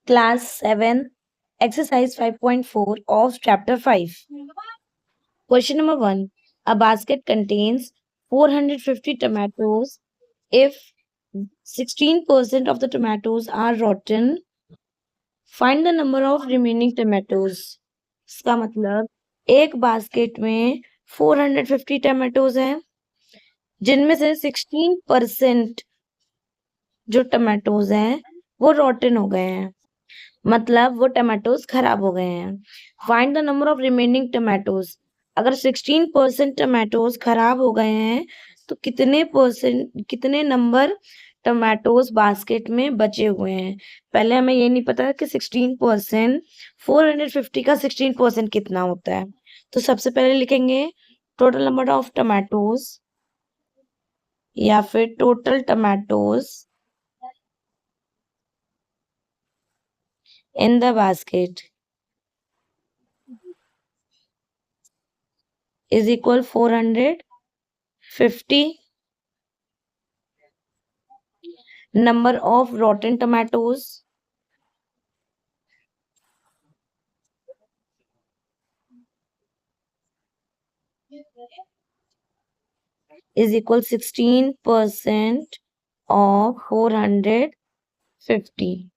Class 7, Exercise 5.4 of Chapter 5. Question number 1. A basket contains 450 tomatoes. If 16% of the tomatoes are rotten, find the number of remaining tomatoes. इसका मतलब एक basket में 450 tomatoes हैं, जिनमें से 16% जो टमाटोज हैं वो रॉटन हो गए हैं, मतलब वो टमाटोज खराब हो गए हैं। Find the number of remaining tomatoes. अगर 16% टमाटोज खराब हो गए हैं तो कितने नंबर टमाटोज बास्केट में बचे हुए हैं। पहले हमें ये नहीं पता कि 16% 450 का 16% कितना होता है। तो सबसे पहले लिखेंगे टोटल नंबर ऑफ टमाटोज या फिर total tomatoes in the basket is equal 450. Number of rotten tomatoes is equal 16% of 450.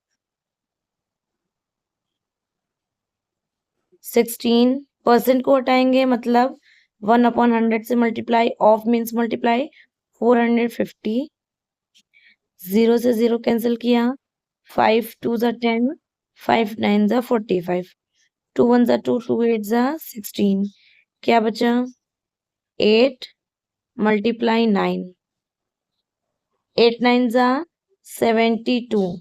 16% को हटाएंगे मतलब 1/100 से मल्टीप्लाई, ऑफ मीन्स मल्टीप्लाई, 450, 0 से 0 कैंसिल किया, 5 2 ज़ा 10, 5 9 ज़ा 45, 2 1 ज़ा 2, 2 8 ज़ा 16, क्या बचा 8 मल्टीप्लाई 9, 8 9 ज़ा 72।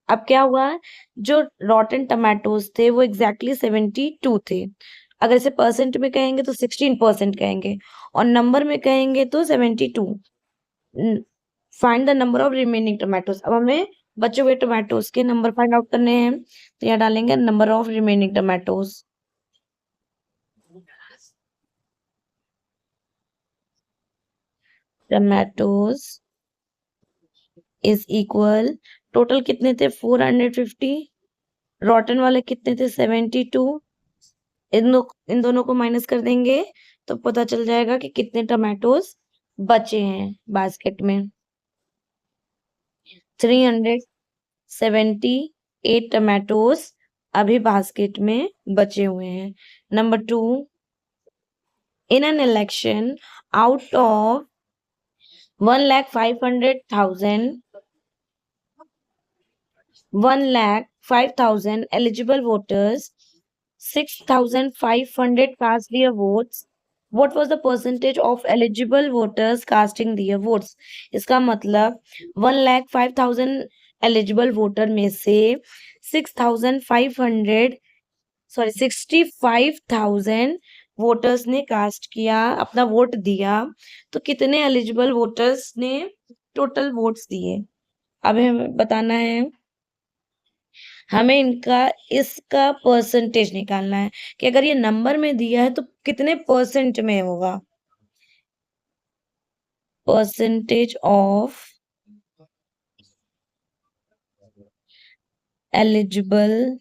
अब क्या हुआ, जो रॉटन टमाटोज थे वो एग्जैक्टली 72 थे। अगर इसे परसेंट में कहेंगे तो 16% कहेंगे और नंबर में कहेंगे तो 72। Find the number of remaining tomatoes. अब हमें बचे हुए टमाटोज के नंबर फाइंड आउट करने हैं, तो यहाँ डालेंगे number of remaining tomatoes. Tomatoes is equal, total कितने थे 450, रॉटन वाले कितने थे 72। इन दोनों को माइनस कर देंगे तो पता चल जाएगा कि कितने टमाटोज बचे हैं बास्केट में। 378 टमाटोज अभी बास्केट में बचे हुए हैं। Number 2, in an election out of 1,05,000 eligible voters, 6,500 cast their votes. What was the percentage of eligible voters casting their votes? इसका मतलब 1,05,000 eligible voter में से 65,000 वोटर्स ने कास्ट किया, अपना वोट दिया, तो कितने एलिजिबल वोटर्स ने टोटल वोट्स दिए। अब हमें बताना है, हमें इसका परसेंटेज निकालना है कि अगर ये नंबर में दिया है तो कितने परसेंट में होगा। Percentage of eligible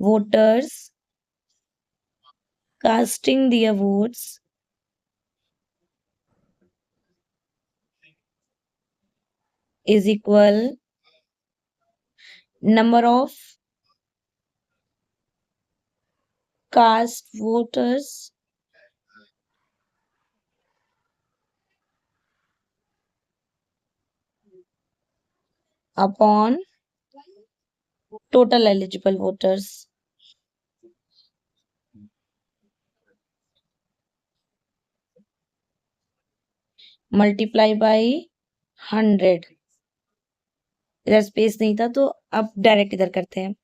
voters casting their votes is equal number of cast voters upon total eligible voters. Multiply by 100। इधर स्पेस नहीं था तो अब डायरेक्ट इधर करते हैं।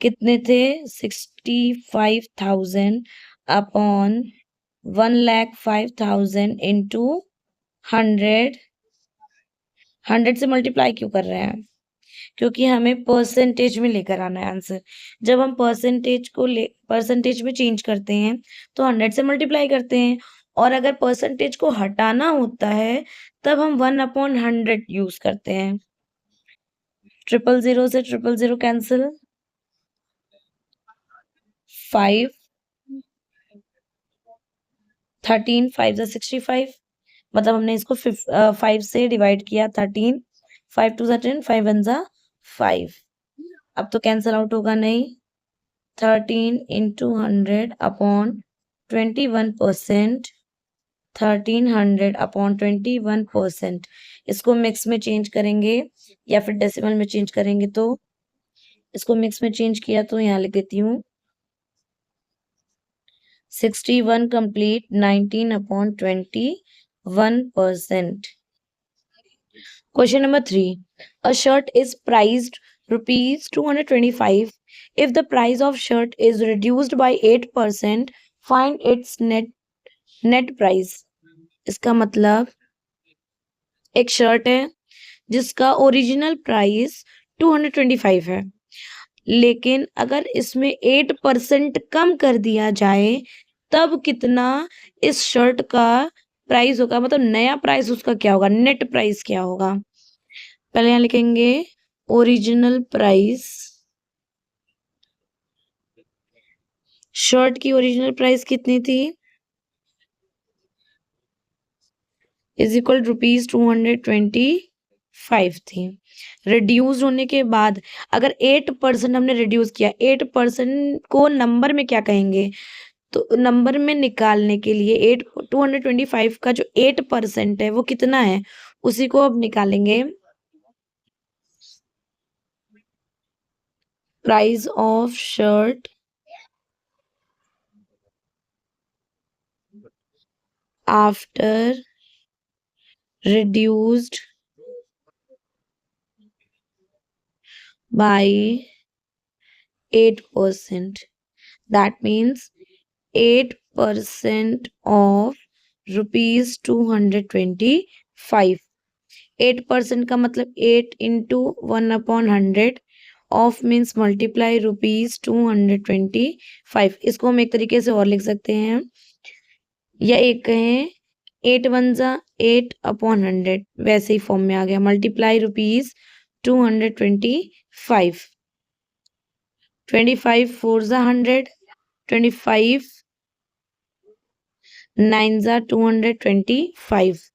कितने थे 65,000 अपॉन 1,05,000 इंटू 100। 100 से मल्टीप्लाई क्यों कर रहे हैं, क्योंकि हमें परसेंटेज में लेकर आना है आंसर। जब हम परसेंटेज में चेंज करते हैं तो 100 से मल्टीप्लाई करते हैं, और अगर परसेंटेज को हटाना होता है तब हम 1/100 यूज करते हैं। 000 से 000 कैंसिल, 5, 13, 5 जा 65, मतलब हमने इसको 5 से डिवाइड किया 13, 5 2 जा 10, 5 1 जा 5। अब तो कैंसिल आउट होगा नहीं। 13 into 100 upon 21%, 1300 upon 21%। इसको मिक्स में चेंज करेंगे या फिर डेसिमल में चेंज करेंगे, तो इसको मिक्स में चेंज किया तो यहाँ लिख देती हूँ 61 complete 19 upon 21%। Question number 3. A shirt is priced rupees 225. If the price of shirt is reduced by 8%, find its net price। इसका मतलब एक शर्ट है जिसका ओरिजिनल प्राइस 225 है, लेकिन अगर इसमें 8% कम कर दिया जाए तब कितना इस शर्ट का प्राइस होगा, मतलब नया प्राइस उसका क्या होगा, नेट प्राइस क्या होगा। पहले यहाँ लिखेंगे ओरिजिनल प्राइस, शर्ट की ओरिजिनल प्राइस कितनी थी, इज इक्वल ₹225 थी। रिड्यूस होने के बाद अगर 8% हमने रिड्यूस किया, 8% को नंबर में क्या कहेंगे, तो नंबर में निकालने के लिए 225 का जो 8% है वो कितना है, उसी को अब निकालेंगे। Price of shirt after reduced by 8%, that means 8% of ₹225। 8% का मतलब 8 into 1/100, ऑफ मीन्स मल्टीप्लाई ₹225। इसको हम एक तरीके से और लिख सकते हैं, या एक कहें 8 1 जा 8/100, वैसे ही फॉर्म में आ गया, मल्टीप्लाई ₹225। 25 4 जा 100, 25 9 जा 225,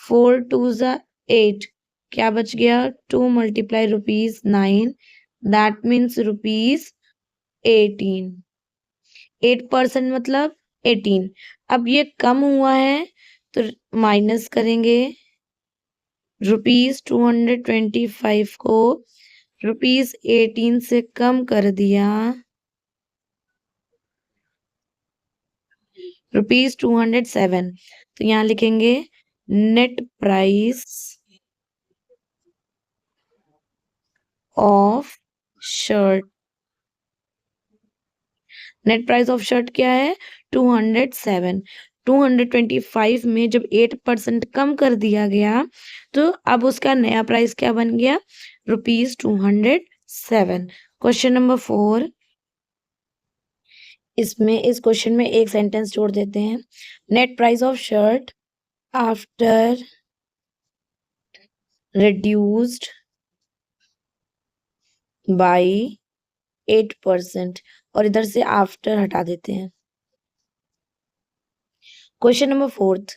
4 2 जा 8, क्या बच गया 2 मल्टीप्लाई ₹9, दैट मीन्स ₹18। 8% मतलब 18। अब ये कम हुआ है तो माइनस करेंगे, ₹225 को ₹18 से कम कर दिया, ₹207। तो यहाँ लिखेंगे net price of shirt. Net price of shirt क्या है 207। 225 में जब 8% कम कर दिया गया तो अब उसका नया प्राइस क्या बन गया, ₹207। क्वेश्चन नंबर 4, इसमें इस क्वेश्चन में एक सेंटेंस जोड़ देते हैं। Net price of shirt after reduced by 8%, और इधर से आफ्टर हटा देते हैं। Question number 4,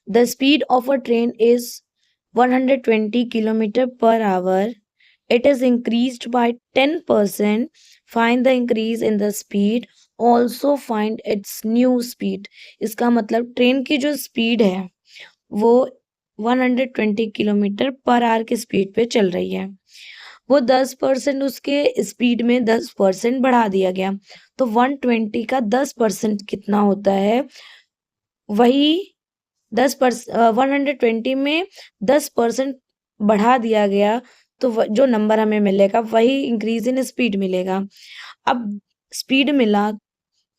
the speed of a train is 120 kilometre पर our, it is increased by 10%, find the increase in the speed, also find its new speed। इसका मतलब train की जो स्पीड है वो 120 किलोमीटर पर आवर की स्पीड पे चल रही है, वो 10% उसके स्पीड में 10% बढ़ा दिया गया, तो 120 का 10% कितना होता है, वही 120 में 10% बढ़ा दिया गया, तो जो नंबर हमें मिलेगा वही इंक्रीज इन स्पीड मिलेगा। अब स्पीड मिला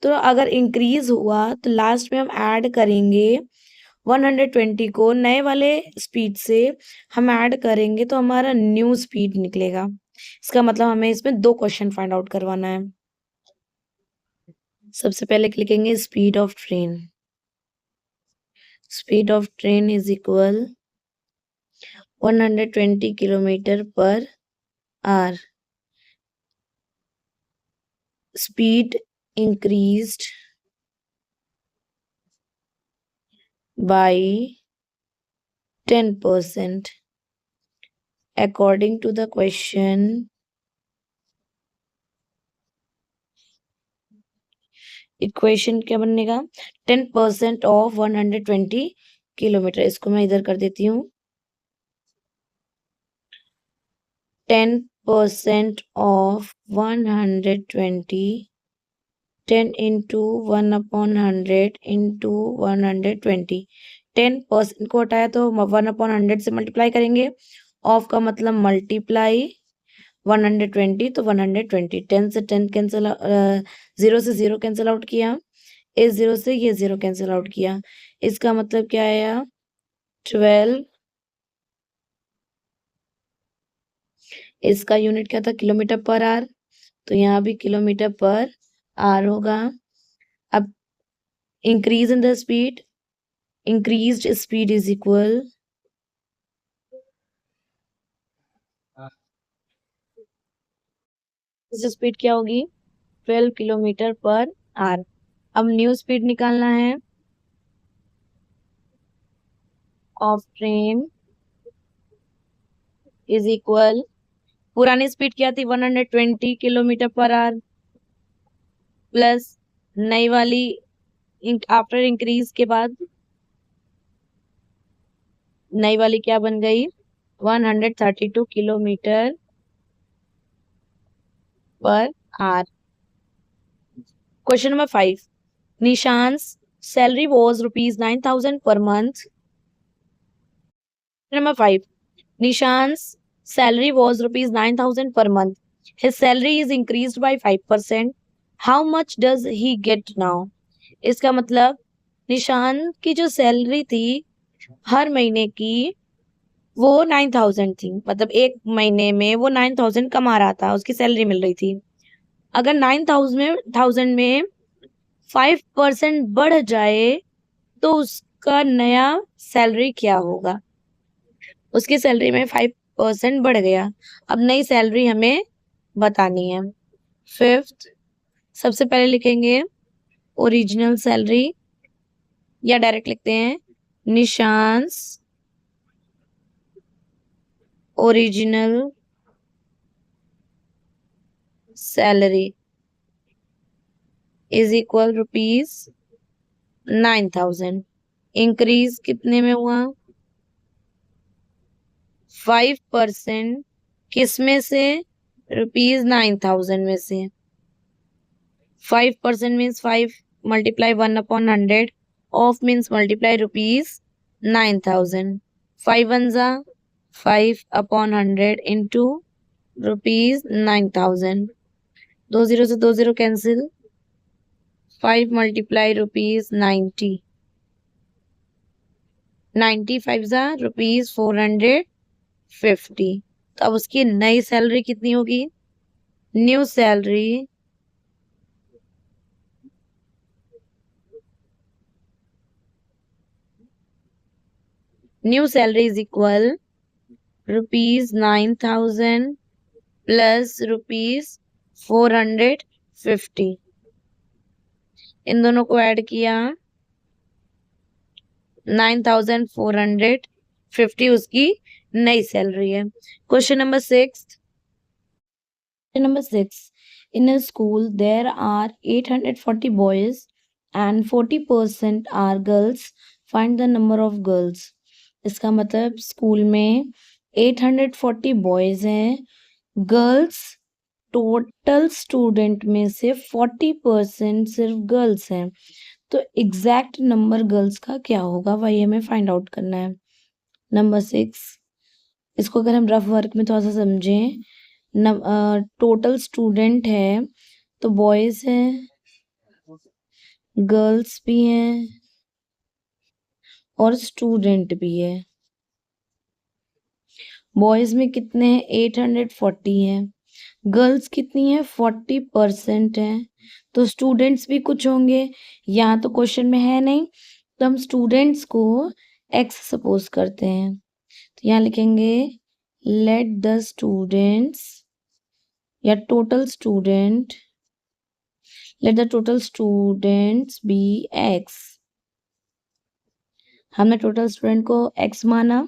तो अगर इंक्रीज हुआ तो लास्ट में हम ऐड करेंगे 120 को नए वाले स्पीड से हम ऐड करेंगे तो हमारा न्यू स्पीड निकलेगा। इसका मतलब हमें इसमें 2 क्वेश्चन फाइंड आउट करवाना है। सबसे पहले लिखेंगे speed of train. Speed of train is equal 120 kilometre पर r. Speed increased by 10%. According to the question, equation क्या बनेगा? 10% ऑफ 120 किलोमीटर. इसको मैं इधर कर देती हूँ. 10% of 120, 10 into 1 upon 100 into 120. 10% को हटाया तो 1 upon 100 से मल्टीप्लाई करेंगे. ऑफ का मतलब मल्टीप्लाई 120, तो 120. 10 से 10 कैंसिल, 0 से 0 कैंसिल आउट किया. इस 0 से ये 0 कैंसिल आउट किया. इसका मतलब क्या आया? 12. इसका यूनिट क्या था? किलोमीटर पर आवर. तो यहाँ भी किलोमीटर पर आवर होगा. अब increase in the speed, increased speed is equal speed क्या होगी? 12 किलोमीटर पर आवर. अब न्यू स्पीड निकालना है ऑफ ट्रेन इज इक्वल, पुरानी स्पीड क्या थी? 120 किलोमीटर पर आवर प्लस नई वाली आफ्टर इंक्रीज के बाद नई वाली क्या बन गई? 132 किलोमीटर पर आवर. Question number 5. निशांस salary was ₹9,000 per month. Number 5. Nishan's salary was ₹9,000 per month. His salary is increased by 5%. How much does he get now? इसका मतलब निशान की जो सैलरी थी हर महीने की वो 9,000 थी. मतलब एक महीने में वो 9,000 कमा रहा था, उसकी सैलरी मिल रही थी. अगर 9,000 में 5% बढ़ जाए तो उसका नया सैलरी क्या होगा? उसकी सैलरी में 5% बढ़ गया. अब नई सैलरी हमें बतानी है. 5th, सबसे पहले लिखेंगे ओरिजिनल सैलरी या डायरेक्ट लिखते हैं निशांस original salary is equal ₹9,000. Increase कितने में हुआ? 5%. किस में से? ₹9,000 में से. 5% means 5 multiply 1 upon 100. Off means multiply ₹9,000. 5 ones are 5 upon 100 into ₹9,000. 2 0 से 2 0 cancel. 5 multiply ₹90. 90 5s are ₹450. तो अब उसकी नई सैलरी कितनी होगी? New salary is equal ₹9,000 plus ₹450. इन दोनों को ऐड किया 9,450 उसकी नई सैलरी है. Question number 6. In a school there are 840 boys and 40% are girls. Find the number of girls. इसका मतलब स्कूल में 840 बॉयज हैं. गर्ल्स टोटल स्टूडेंट में से 40% सिर्फ गर्ल्स हैं. तो एग्जैक्ट नंबर गर्ल्स का क्या होगा वही हमें फाइंड आउट करना है. नंबर 6. इसको अगर हम रफ वर्क में थोड़ा सा समझें, टोटल स्टूडेंट है तो बॉयज हैं, गर्ल्स भी हैं और स्टूडेंट भी है. बॉयज में कितने हैं? 840 हैं. गर्ल्स कितनी है? 40% है. तो स्टूडेंट्स भी कुछ होंगे. यहाँ तो क्वेश्चन में है नहीं, तो हम स्टूडेंट्स को x सपोज करते हैं. तो यहाँ लिखेंगे लेट द स्टूडेंट्स या total student, let the total students be x. हमने टोटल स्टूडेंट को एक्स माना।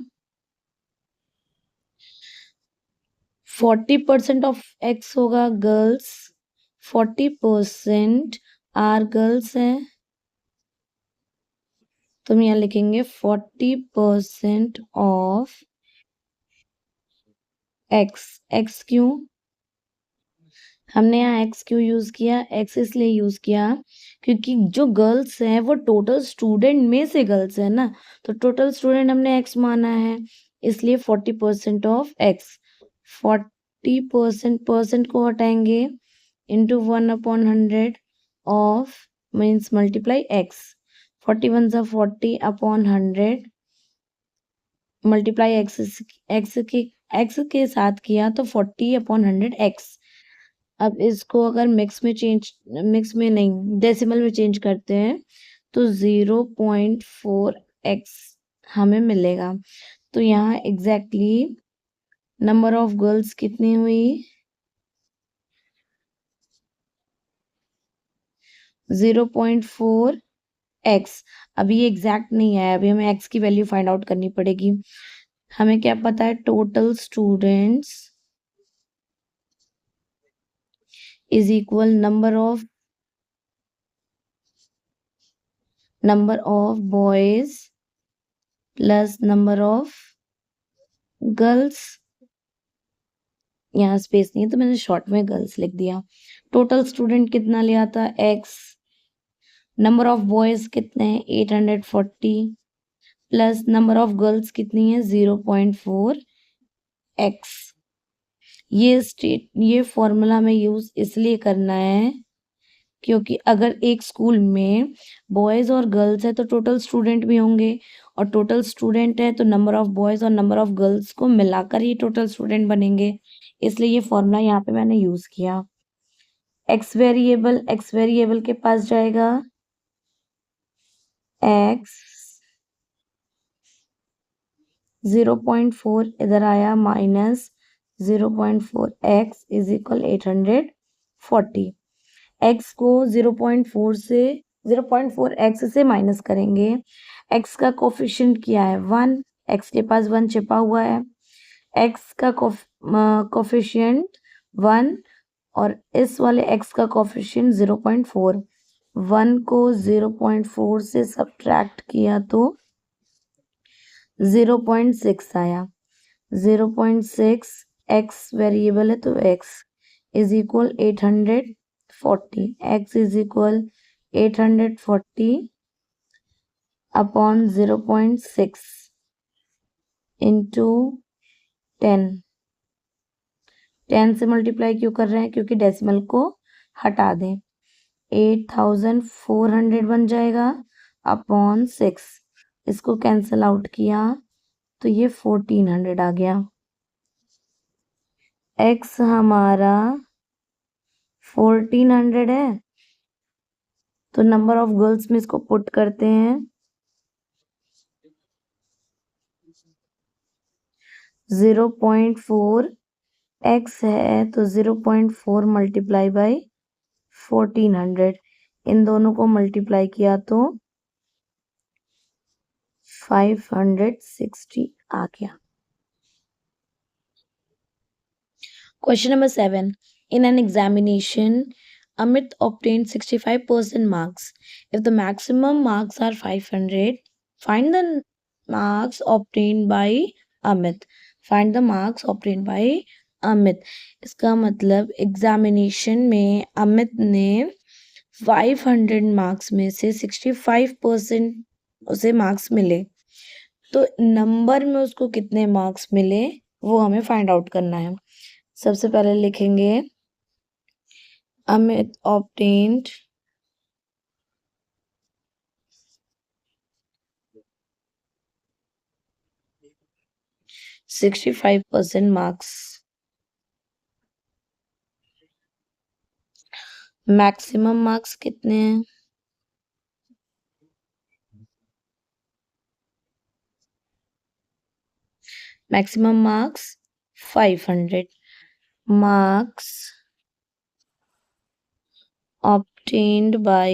40% ऑफ एक्स होगा गर्ल्स, 40% आर गर्ल्स है, तो हम यहाँ लिखेंगे 40% ऑफ एक्स। एक्स क्यों? हमने यहाँ एक्स क्यों यूज किया? एक्स इसलिए यूज किया क्योंकि जो गर्ल्स हैं वो टोटल स्टूडेंट में से गर्ल्स है ना, तो टोटल स्टूडेंट हमने एक्स माना है, इसलिए 40% ऑफ एक्स। 40% परसेंट को हटाएंगे, into 1/100 of means multiply x. 41 सा 40/100 मल्टीप्लाई एक्स के साथ किया तो 40/100 एक्स। अब इसको अगर मिक्स में नहीं डेसिमल में चेंज करते हैं तो 0.4 एक्स हमें मिलेगा। तो यहाँ एग्जैक्टली नंबर ऑफ गर्ल्स कितनी हुई? 0.4 एक्स। अभी ये एग्जैक्ट नहीं है, अभी हमें एक्स की वैल्यू फाइंड आउट करनी पड़ेगी। हमें क्या पता है? Total students is equal number of boys plus number of girls. यहाँ स्पेस नहीं है तो मैंने शॉर्ट में गर्ल्स लिख दिया। टोटल स्टूडेंट कितना लिया था? एक्स। नंबर ऑफ बॉयज कितने हैं? 840 प्लस नंबर ऑफ गर्ल्स कितनी है? 0.4 एक्स। ये फॉर्मूला में यूज इसलिए करना है क्योंकि अगर एक स्कूल में बॉयज और गर्ल्स है तो टोटल स्टूडेंट भी होंगे, और टोटल स्टूडेंट है तो नंबर ऑफ बॉयज और नंबर ऑफ गर्ल्स को मिलाकर ही टोटल स्टूडेंट बनेंगे, इसलिए ये फॉर्मूला यहाँ पे मैंने यूज किया। एक्स वेरिएबल के पास जाएगा, एक्स 0.4 इधर आया, minus 0.4 x is equal 840। X को 0.4 एक्स से माइनस करेंगे। एक्स का कोफिशिएंट क्या है? 1। एक्स के पास 1 छिपा हुआ है। एक्स का कोफिशिएंट 1 और इस वाले एक्स का कोफिशिएंट 0.4। 1 को 0.4 से सब्ट्रैक्ट किया तो 0.6 आया। 0.6 एक्स वेरिएबल है तो x is equal 840। X is equal 840 upon 0.6 into 10। 10 से मल्टीप्लाई क्यों कर रहे हैं? क्योंकि डेसिमल को हटा दें। 8400 बन जाएगा अपॉन 6। इसको कैंसिल आउट किया तो ये 1400 आ गया। एक्स हमारा 1400 है, तो नंबर ऑफ गर्ल्स में इसको पुट करते हैं। 0.4 एक्स है तो 0.4 मल्टीप्लाई बाई 1400, इन दोनों को मल्टीप्लाई किया तो 560 आ गया। Question number 7. In an examination, Amit obtained 65% marks. If the maximum marks are 500, find the marks obtained by Amit. Find the marks obtained by Amit. इसका मतलब एग्जामिनेशन में अमित ने 500 मार्क्स में से 65% उसे मार्क्स मिले, तो नंबर में उसको कितने मार्क्स मिले वो हमें फाइंड आउट करना है। सबसे पहले लिखेंगे Amit obtained 65% marks. Maximum marks कितने हैं? Maximum marks 500 marks obtained by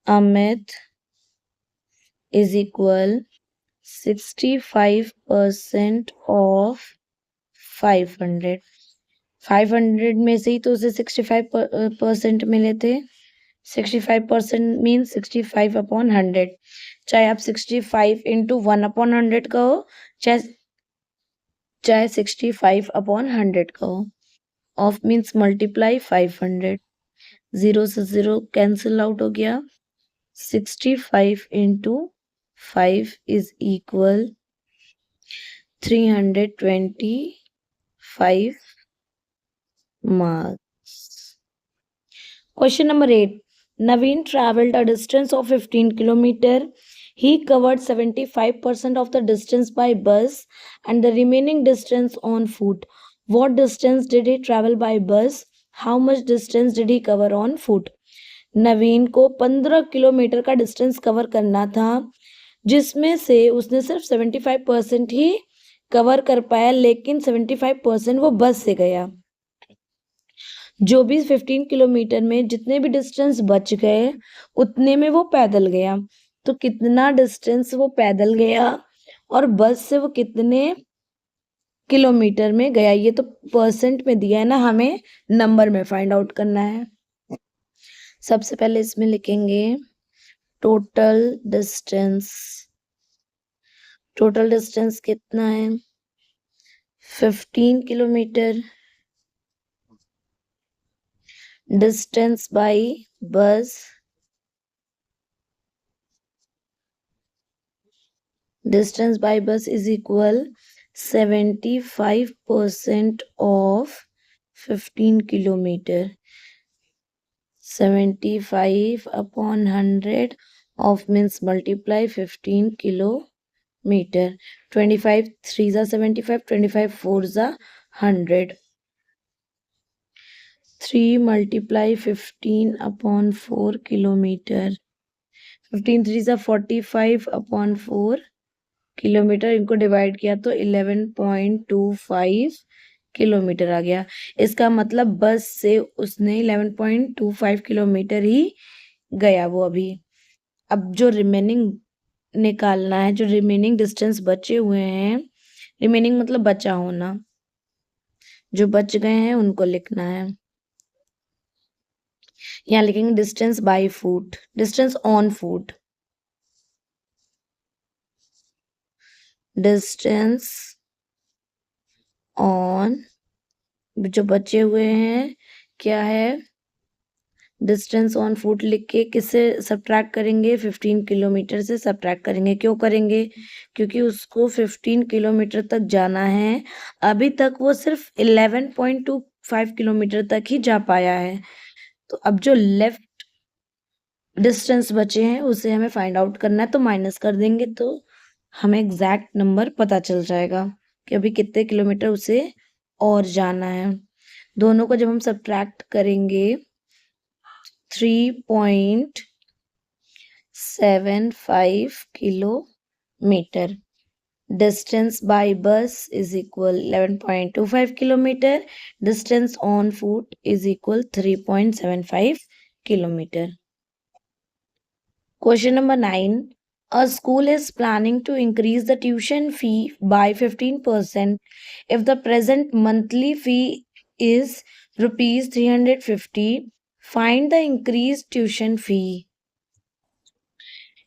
Amit is equal 65% of 500. 500 में से ही तो उसे 65% मिले थे. 65% मीन्स 65 अपॉन 100. चाहे आप 65 इंटू 1/100 कहो, चाहे 65 अपॉन 100 कहो. Of means multiply 500. 0 से 0 कैंसिल आउट हो गया. 65 into 5 is equal 325 marks. Question number 8. Naveen traveled a distance of 15 kilometers. He covered 75% of the distance by bus and the remaining distance on foot. What distance did he travel by bus? How much distance did he cover on foot? नवीन को 15 kilometre का distance cover करना था, जिसमें से उसने सिर्फ 75% ही cover कर पाया, लेकिन 75% वो बस से गया. जो भी 15 किलोमीटर में जितने भी डिस्टेंस बच गए उतने में वो पैदल गया. तो कितना डिस्टेंस वो पैदल गया और बस से वो कितने किलोमीटर में गया, ये तो परसेंट में दिया है ना, हमें नंबर में फाइंड आउट करना है. सबसे पहले इसमें लिखेंगे टोटल डिस्टेंस. टोटल डिस्टेंस कितना है? 15 किलोमीटर. डिस्टेंस बाय बस, distance by bus is equal 75% of 15 kilometer. 75 upon 100 of means multiply 15 kilometer. 25 3s are 75, 25 4s are 100. 3 multiply 15 upon 4 kilometer. 15 3s are 45 upon 4 kilometre. इनको डिवाइड किया तो 11.25 kilometre आ गया. इसका मतलब बस से उसने 11.25 किलोमीटर ही गया वो अभी. अब जो रिमेनिंग निकालना है, जो रिमेनिंग डिस्टेंस बचे हुए हैं, रिमेनिंग मतलब बचा होना, जो बच गए हैं उनको लिखना है. यहाँ लिखेंगे distance by foot, distance on foot. Distance on, जो बचे हुए हैं क्या है, डिस्टेंस ऑन फुट लिख के किससे सब्ट्रैक्ट करेंगे? 15 किलोमीटर से सब्ट्रैक्ट करेंगे. क्यों करेंगे? क्योंकि उसको 15 किलोमीटर तक जाना है. अभी तक वो सिर्फ 11.25 किलोमीटर तक ही जा पाया है. तो अब जो लेफ्ट डिस्टेंस बचे हैं उसे हमें फाइंड आउट करना है. तो माइनस कर देंगे तो हमें एग्जैक्ट नंबर पता चल जाएगा कि अभी कितने किलोमीटर उसे और जाना है. दोनों को जब हम सब्ट्रैक्ट करेंगे 3.75 किलोमीटर. डिस्टेंस बाय बस is equal 11.25 kilometre. Distance on foot is equal 3.75 kilometre. Question number 9. A school is planning to increase the tuition fee by 15% if the present monthly fee is rupees 350. Find the increased tuition fee.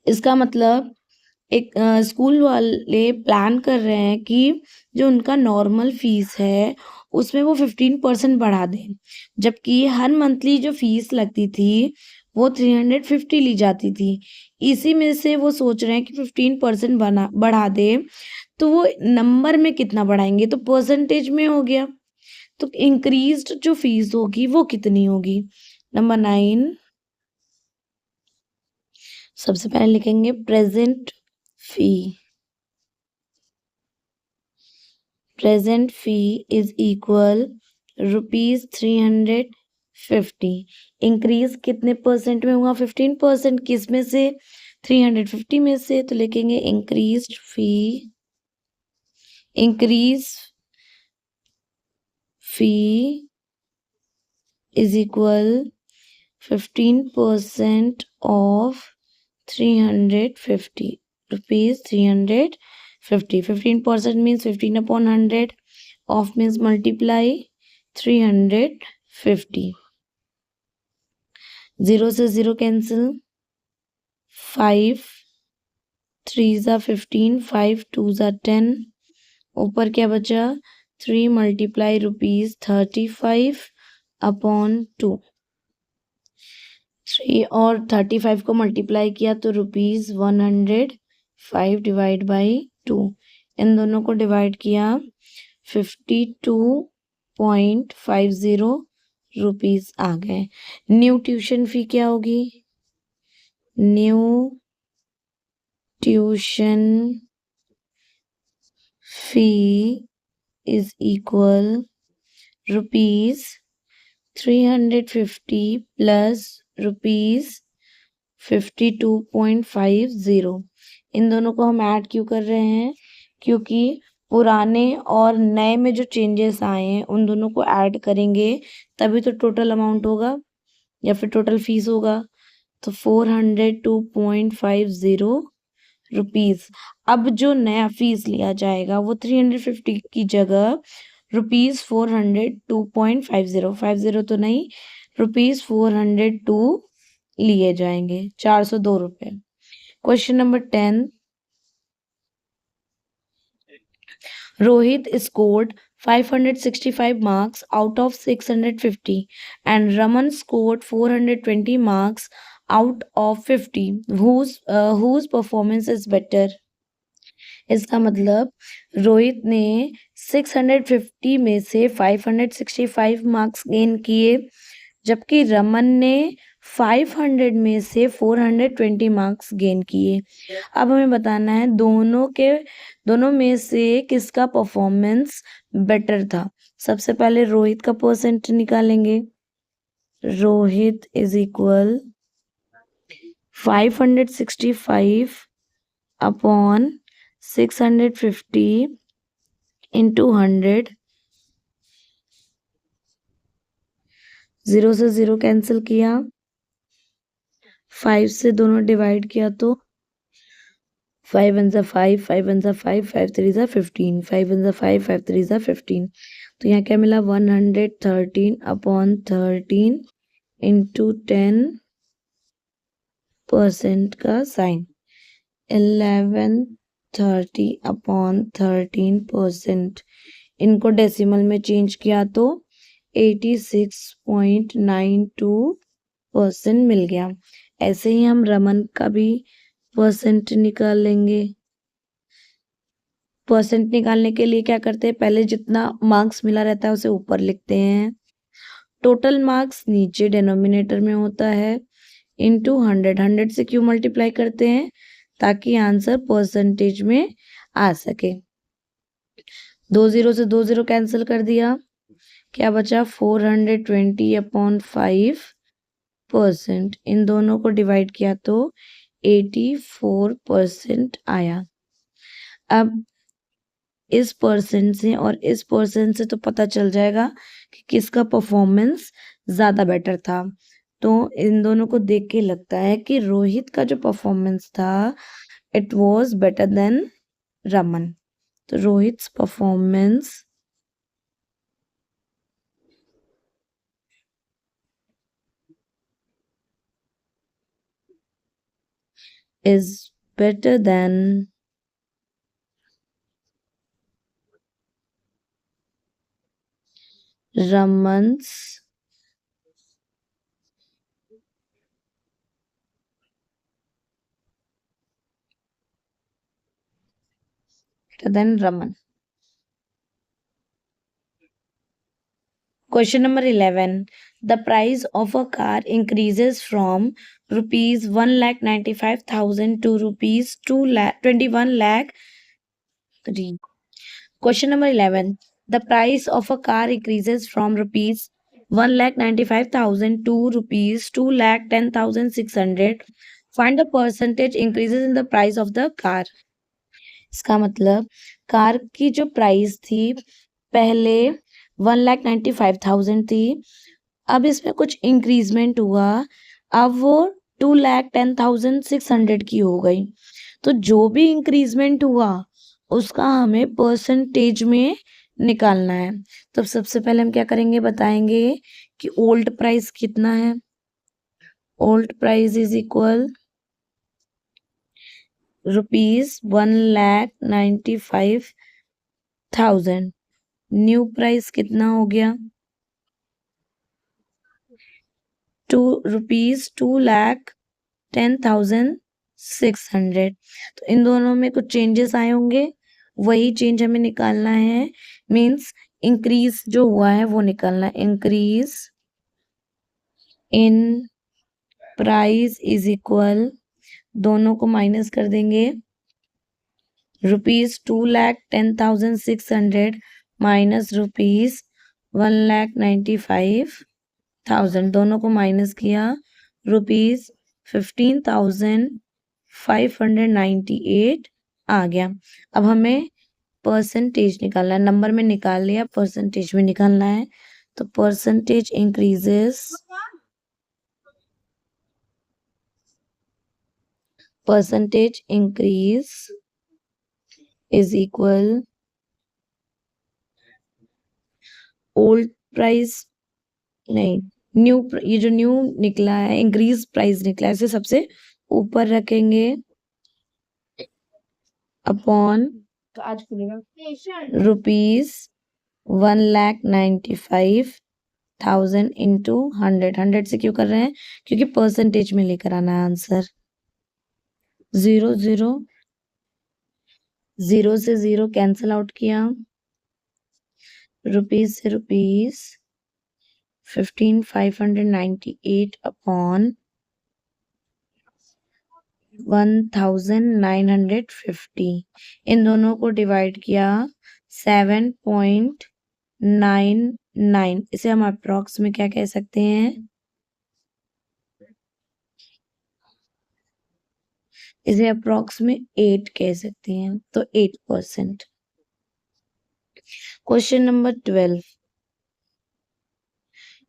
इसका मतलब एक school वाले plan कर रहे हैं कि जो उनका नॉर्मल फीस है उसमें वो 15% बढ़ा दें, जबकि हर मंथली जो फीस लगती थी वो 350 ली जाती थी. इसी में से वो सोच रहे हैं कि 15% बढ़ा दे, तो वो नंबर में कितना बढ़ाएंगे? तो परसेंटेज में हो गया. तो इंक्रीज्ड जो फीस होगी वो कितनी होगी? नंबर 9. सबसे पहले लिखेंगे present fee. Present fee is equal rupees 350. Increase कितने परसेंट में हुआ? 15%. किस में से? 350 में से. तो लिखेंगे increase fee, increase fee is equal 15% of 350 rupees. 350, 15% means 15 upon 100, off means multiply 350. 0 से 0 cancel, 5 3s are 15, 5 2s are 10, ऊपर क्या बचा 3 मल्टीप्लाई रुपीज 35 अपॉन 2। 3 और 35 को मल्टीप्लाई किया तो रुपीज 100, 5 डिवाइड बाई 2, इन दोनों को डिवाइड किया 52.50 रुपीज आ गए। न्यू ट्यूशन फी क्या होगी? New tuition fee is equal rupees 350 plus rupees 52.50। इन दोनों को हम ऐड क्यों कर रहे हैं? क्योंकि पुराने और नए में जो चेंजेस आए हैं उन दोनों को ऐड करेंगे तभी तो टोटल अमाउंट होगा या फिर टोटल फीस होगा। तो 402.50 रुपीज। अब जो नया फीस लिया जाएगा वो 350 की जगह रुपीज 402.50 तो नहीं, रुपीज 402 लिए जाएंगे, 402 रुपए। Question number 10, Rohit scored 565 marks out of 650 and Raman scored 420 marks out of 50. Whose performance is better? इसका मतलब रोहित ने 650 में से 565 मार्क्स गेन किए, जबकि रमन ने 500 में से 420 मार्क्स गेन किए। अब हमें बताना है दोनों में से किसका परफॉर्मेंस बेटर था। सबसे पहले रोहित का परसेंट निकालेंगे। Rohit is equal 565 upon 650 into 100, 0 से 0 कैंसिल किया, 5 से दोनों डिवाइड किया तो 5 1 5, 5 1 5, 5 3 15, 5 1 5, 5 3 15। तो यहाँ क्या मिला 113 अपॉन 13 इंटू 10% का साइन, 1130 अपॉन 13%। इनको डेसिमल में चेंज किया तो 86.92% मिल गया। ऐसे ही हम रमन का भी परसेंट निकाल लेंगे। परसेंट निकालने के लिए क्या करते हैं, पहले जितना मार्क्स मिला रहता है उसे ऊपर लिखते हैं, टोटल मार्क्स नीचे डिनोमिनेटर में होता है, इंटू 100। 100 से क्यों मल्टीप्लाई करते हैं? ताकि आंसर परसेंटेज में आ सके। 2 0 से 2 0 कैंसिल कर दिया, क्या बचा 420 अपॉन 5%। इन दोनों को डिवाइड किया तो 84% आया। अब इस परसेंट से और इस परसेंट से तो पता चल जाएगा कि किसका परफॉर्मेंस ज़्यादा बेटर था। तो इन दोनों को देख के लगता है कि रोहित का जो परफॉर्मेंस था it was better than Raman. तो रोहित्स performance is better than Raman's better than Raman. Question number 11. The price of a car increases from rupees 1,95,000 to rupees 21 lakh. Question number 11. The price of a car increases from rupees 1,95,000 to rupees 2,10,600. Find the percentage increases in the price of the car. इसका मतलब car की जो price थी पहले 1,95,000 थी। अब इसमें कुछ इंक्रीजमेंट हुआ, अब वो 2,10,600 की हो गई। तो जो भी इंक्रीजमेंट हुआ उसका हमें परसेंटेज में निकालना है। तो सबसे पहले हम क्या करेंगे, बताएंगे कि ओल्ड प्राइस कितना है। Old price is equal ₹1,95,000। New price कितना हो गया, ₹2,10,600। तो इन दोनों में कुछ चेंजेस आए होंगे, वही चेंज हमें निकालना है। मींस इंक्रीज जो हुआ है वो निकालना है। Increase in price is equal, दोनों को माइनस कर देंगे, ₹2,10,600 माइनस ₹1,95,000, दोनों को माइनस किया, ₹15,598 आ गया। अब हमें परसेंटेज निकालना है, नंबर में निकाल लिया, परसेंटेज में निकालना है। तो percentage increases, percentage increase is equal old price, नहीं, न्यू, ये जो न्यू निकला है इंक्रीज प्राइस निकला है, इसे सबसे ऊपर रखेंगे अपॉन तो आज खुलेगा ₹1,95,000 इंटू 100। 100 से क्यों कर रहे हैं, क्योंकि परसेंटेज में लेकर आना है आंसर। 0 0 0 से 0 कैंसिल आउट किया, रुपीज से रुपीज, 15,598 अपॉन 1,950। इन दोनों को डिवाइड किया 7.99। इसे हम अप्रॉक्स में क्या कह सकते हैं, इसे अप्रॉक्स में 8 कह सकते हैं। तो 8%। Question number 12,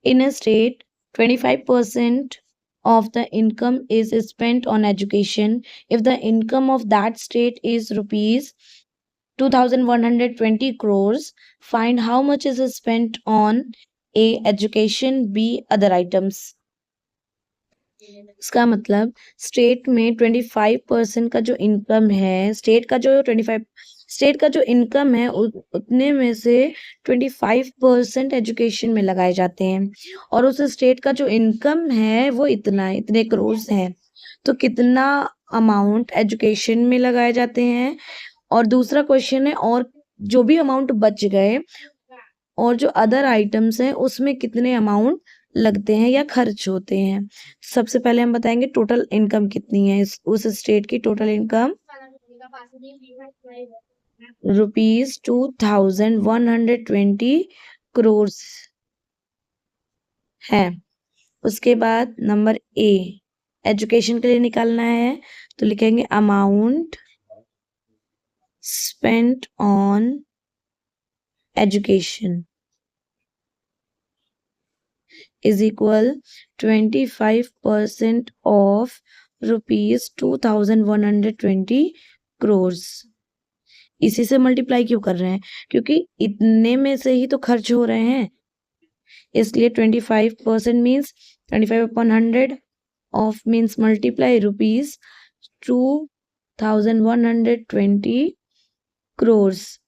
in a state 25% of the income is spent on education. If the income of that state is rupees 2,120 crores, find how much is spent on A, education, B, other items. इसका मतलब state में 25% का जो income है, state का जो income है उतने में से 25% एजुकेशन में लगाए जाते हैं, और उस स्टेट का जो इनकम है वो इतने करोड़ है। तो कितना अमाउंट एजुकेशन में लगाए जाते हैं, और दूसरा क्वेश्चन है और जो भी अमाउंट बच गए और जो अदर आइटम्स हैं उसमें कितने अमाउंट लगते हैं या खर्च होते हैं। सबसे पहले हम बताएंगे टोटल इनकम कितनी है, उस स्टेट की टोटल इनकम ₹2,120 करोड़ है। उसके बाद नंबर ए, एजुकेशन के लिए निकालना है, तो लिखेंगे amount spent on education is equal 25% of ₹2,120 crores। इसी से मल्टीप्लाई क्यों कर रहे हैं, क्योंकि इतने में से ही तो खर्च हो रहे हैं, इसलिए 25% means 25/100 of means multiply ₹2,120 crores।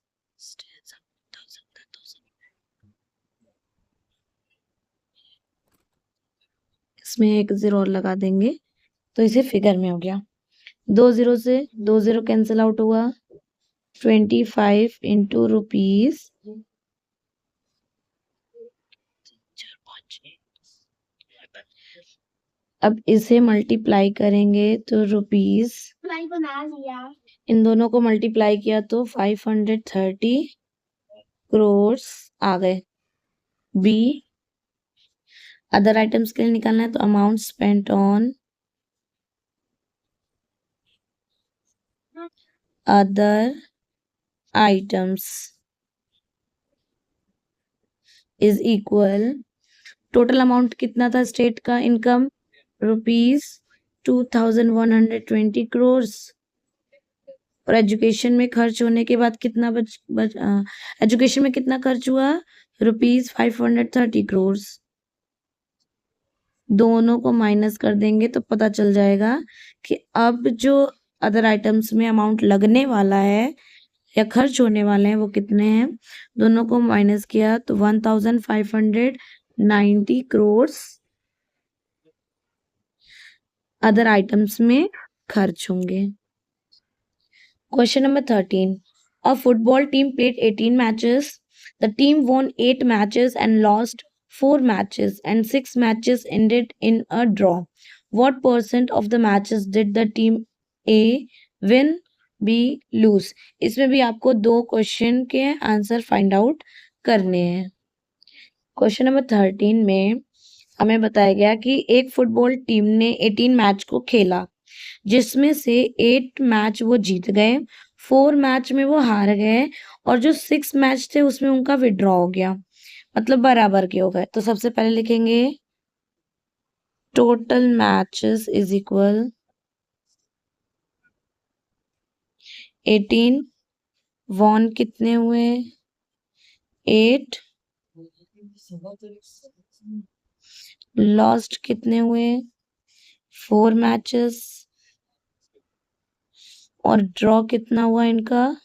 इसमें एक जीरो और लगा देंगे तो इसे फिगर में हो गया। 2 0 से 2 0 कैंसिल आउट हुआ, 25 इंटू रुपीज, अब इसे मल्टीप्लाई करेंगे तो रुपीज, इन दोनों को मल्टीप्लाई किया तो 530 करोड़ आ गए। बी, अदर आइटम्स के लिए निकालना है, तो amount spent on other items is equal, total amount कितना था स्टेट का इनकम, ₹2120 करोड़। और एजुकेशन में खर्च होने के बाद कितना एजुकेशन में कितना खर्च हुआ, ₹530 करोड़। दोनों को माइनस कर देंगे तो पता चल जाएगा कि अब जो अदर आइटम्स में अमाउंट लगने वाला है या खर्च होने वाले हैं वो कितने हैं। दोनों को माइनस किया तो 1590 करोड़ अदर आइटम्स में खर्च होंगे। Question number 13. A football team played 18 matches. The team won 8 matches and lost 4 matches, and 6 matches ended in a draw. What percent of the matches did the team A win, B lose? इसमें भी आपको 2 question के answer find out करने हैं। Question number 13 में हमें बताया गया कि एक फुटबॉल टीम ने 18 मैच को खेला, जिसमें से 8 मैच वो जीत गए, 4 मैच में वो हार गए और जो 6 मैच थे उसमें उनका विड्रॉ हो गया, मतलब बराबर के हो गए। तो सबसे पहले लिखेंगे total matches is equal 18, won कितने हुए 8, लॉस्ट कितने हुए 4 मैचेस और ड्रॉ कितना हुआ इनका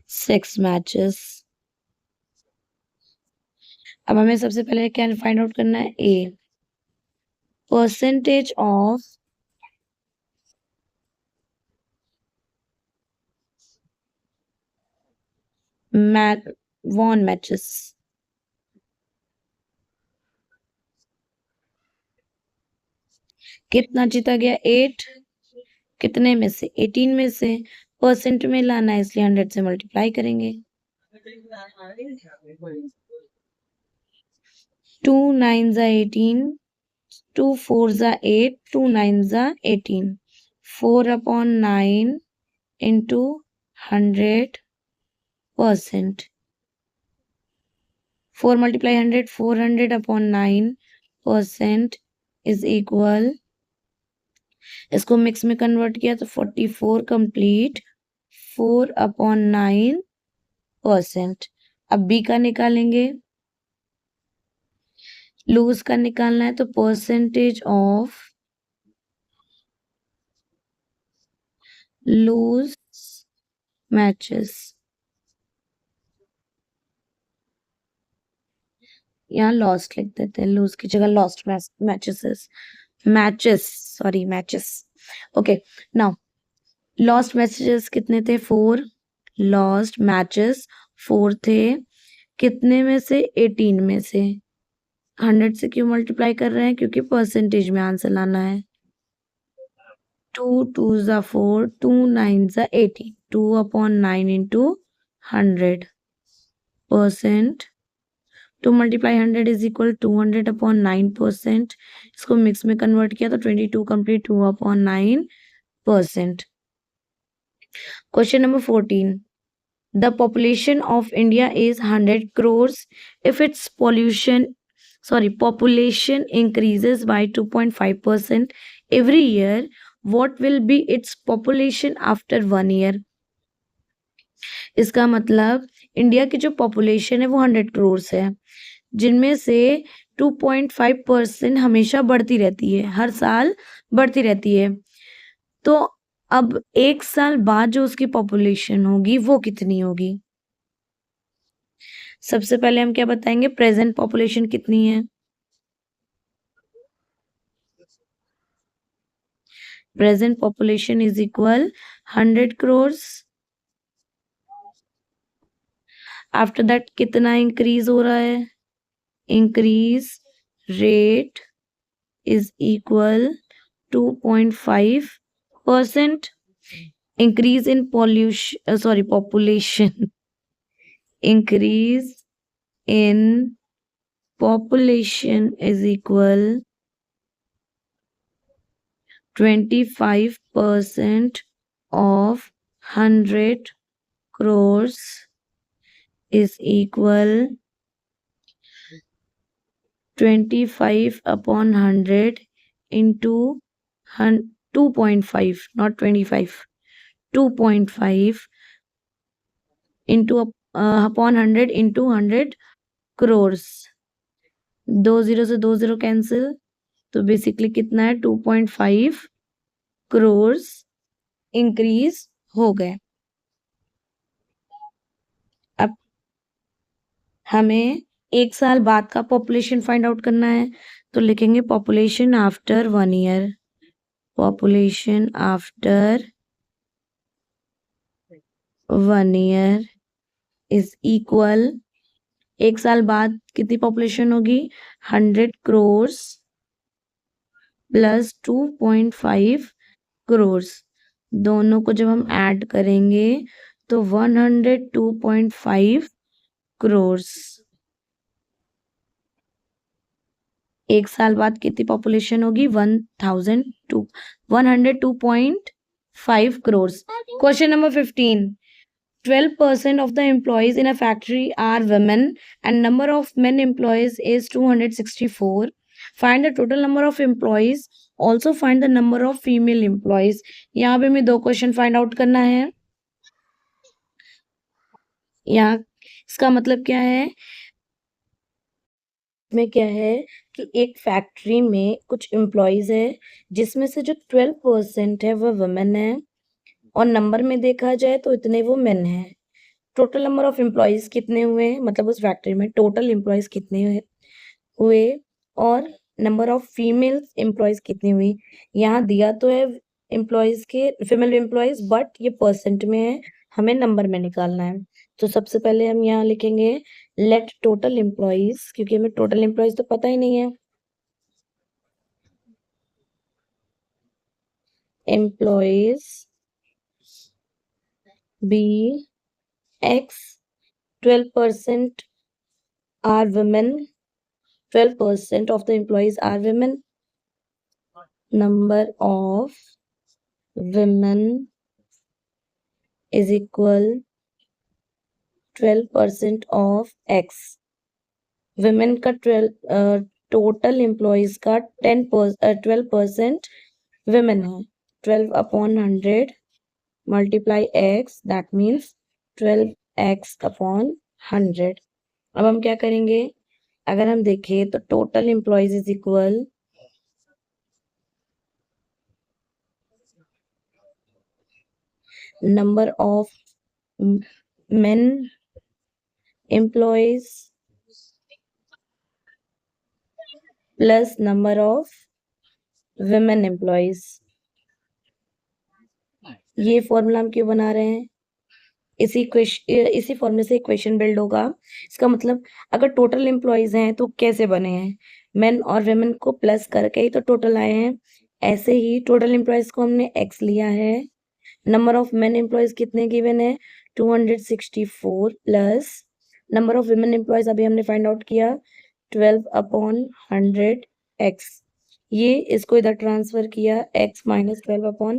6 मैचेस। अब हमें सबसे पहले क्या फाइंड आउट करना है, a percentage of won matches. कितना जीता गया 8, कितने में से 18 में से, परसेंट में लाना है इसलिए 100 से मल्टीप्लाई करेंगे। 2 9 जा 18, 2 4 जा 8, 2 9 जा 18, 4/9 into 100%। 4 multiply 100, 400/9% इज इक्वल, इसको मिक्स में कन्वर्ट किया तो 44 कंप्लीट, 4/9%। अब बी का निकालेंगे, लूज का निकालना है तो परसेंटेज ऑफ लूज मैचेस, यहाँ लॉस्ट लिख देते हैं, लूज की जगह lost matches, matches. Okay, now lost matches कितने थे 4, लॉस्ट मैचेस 4 थे, कितने में से 18 में से। 100 से क्यों मल्टीप्लाई कर रहे हैं, क्योंकि परसेंटेज में आंसर लाना है। 2 2 जा 4, 2 9 जा 18, 2/9 into 100%। 2 multiply 100 is equal 200/9%। इसको मिक्स में कन्वर्ट किया तो 22 complete 2/9%। Question number 14. The population of India is 100 crores. If its population increases by 2.5% every year, what will be its population after 1 year? इसका मतलब इंडिया की जो पॉपुलेशन है वो 100 करोड़ है, जिनमें से 2.5% हमेशा बढ़ती रहती है, हर साल बढ़ती रहती है। तो अब 1 साल बाद जो उसकी पॉपुलेशन होगी वो कितनी होगी। सबसे पहले हम क्या बताएंगे, प्रेजेंट पॉपुलेशन कितनी है। Present population is equal 100 crore. After that कितना इंक्रीज हो रहा है, increase rate is equal 2.5%। increase in population increase in population is equal 25% of 100 crores is equal 25 upon 100 into 2.5, not 25, 2.5 into upon 100 into 100 crores. 2 0 से 2 0 cancel, तो basically कितना है 2.5 crores increase हो गए। अब हमें एक साल बाद का पॉपुलेशन फाइंड आउट करना है, तो लिखेंगे population after 1 year. Population after 1 year is equal, एक साल बाद कितनी पॉपुलेशन होगी 100 crores प्लस 2.5 crores। दोनों को जब हम ऐड करेंगे तो 102.5 crores। एक साल बाद कितनी पॉपुलेशन होगी 102.5 crores। Question number 15, 12% of the employees in a factory are women and number of men employees is 264. Find the total number of employees. Also find the number of female employees. यहाँ पे हमें दो question find out करना है। यहाँ इसका मतलब क्या है, में क्या है कि एक फैक्ट्री में कुछ एम्प्लॉयज है जिसमें से जो 12% है वो वुमेन है और नंबर में देखा जाए तो इतने वो मेन है। टोटल नंबर ऑफ एम्प्लॉयज कितने हुए, मतलब उस फैक्ट्री में टोटल एम्प्लॉयज कितने हुए और नंबर ऑफ फीमेल एम्प्लॉयज कितनी हुई। यहाँ दिया तो है एम्प्लॉयज के फीमेल एम्प्लॉयज, बट ये परसेंट में है, हमें नंबर में निकालना है। तो सबसे पहले हम यहाँ लिखेंगे लेट टोटल एम्प्लॉयज, क्योंकि हमें टोटल एम्प्लॉयज तो पता ही नहीं है। Employees be x, 12% are women, 12% of the employees are women. Number of women is equal 12% of X. Women का 12 टोटल एम्प्लॉयज का 12% women है। 12 upon 100 multiply X, that means 12X upon 100। अब हम क्या करेंगे, अगर हम देखें तो total employees is equal number of men employees plus number of women employees। ये फॉर्मूला हम क्यों बना रहे हैं, इसी फॉर्मूले से इक्वेशन बिल्ड होगा। इसका मतलब अगर टोटल एम्प्लॉयज हैं तो कैसे बने हैं, मेन और वेमेन को प्लस करके ही तो टोटल आए हैं। ऐसे ही टोटल एम्प्लॉयज को हमने एक्स लिया है, नंबर ऑफ मेन एम्प्लॉयज कितने गिवन है 264 plus number of women employees अभी हमने फाइंड आउट किया 12 अपॉन 100 एक्स। ये इसको इधर ट्रांसफर किया x minus 12 upon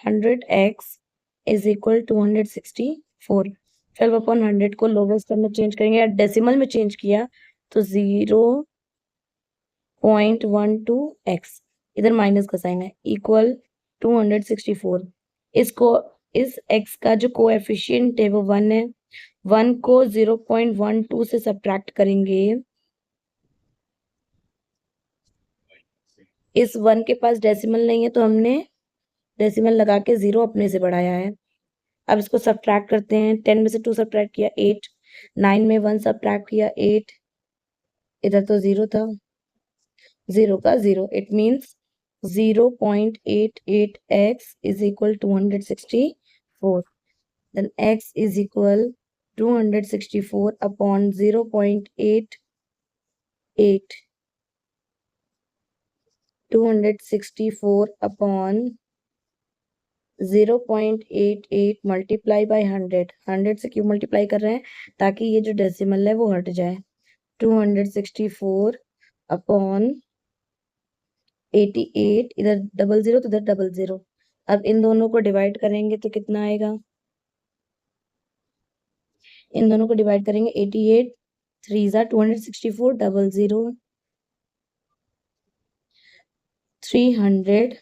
100 x is equal 264। 12 upon 100 को लोवेस्ट टर्म में चेंज करेंगे या डेसिमल में चेंज किया तो 0.12 एक्स, इधर माइनस का साइन है, इक्वल 264। इसको इस x का जो कोएफिशिएंट है वो 1 है, 1 को 0.12 से सब्ट्रैक्ट करेंगे, इस 1 के पास डेसिमल नहीं है तो हमने डेसिमल लगा के 0 अपने से बढ़ाया है। अब इसको सब्ट्रैक्ट करते हैं, 10 में से 2 सब्ट्रैक्ट किया 8, 9 में 1 सब्ट्रैक्ट किया 8, इधर तो 0 था, 0 का 0, it means 0.88x is equal 264। then x is equal 264 upon 0.88, 264 upon 0.88 multiply by 100। 100 से क्यों मल्टीप्लाई कर रहे हैं, ताकि ये जो डेसिमल है वो हट जाए। 264 अपॉन 88, इधर 00 तो इधर 00। अब इन दोनों को डिवाइड करेंगे तो कितना आएगा, इन दोनों को डिवाइड करेंगे 88 3 ज़ा 264 00 300।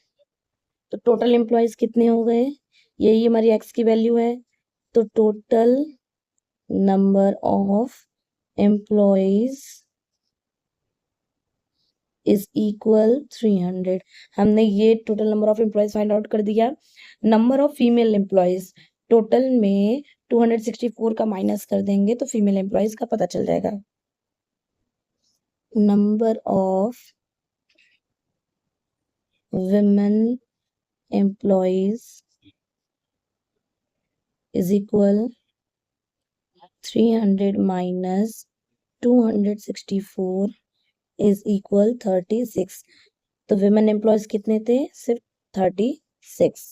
तो टोटल एम्प्लॉयज कितने हो गए, यही हमारी एक्स की वैल्यू है। तो total number of employees is equal 300। हमने ये total number of employees find out कर दिया। Number of female employees, total में 264 का माइनस कर देंगे तो फीमेल एम्प्लॉयज का पता चल जाएगा। Number of women employees is equal 300 minus 264 is equal 36। तो women employees कितने थे, सिर्फ 36।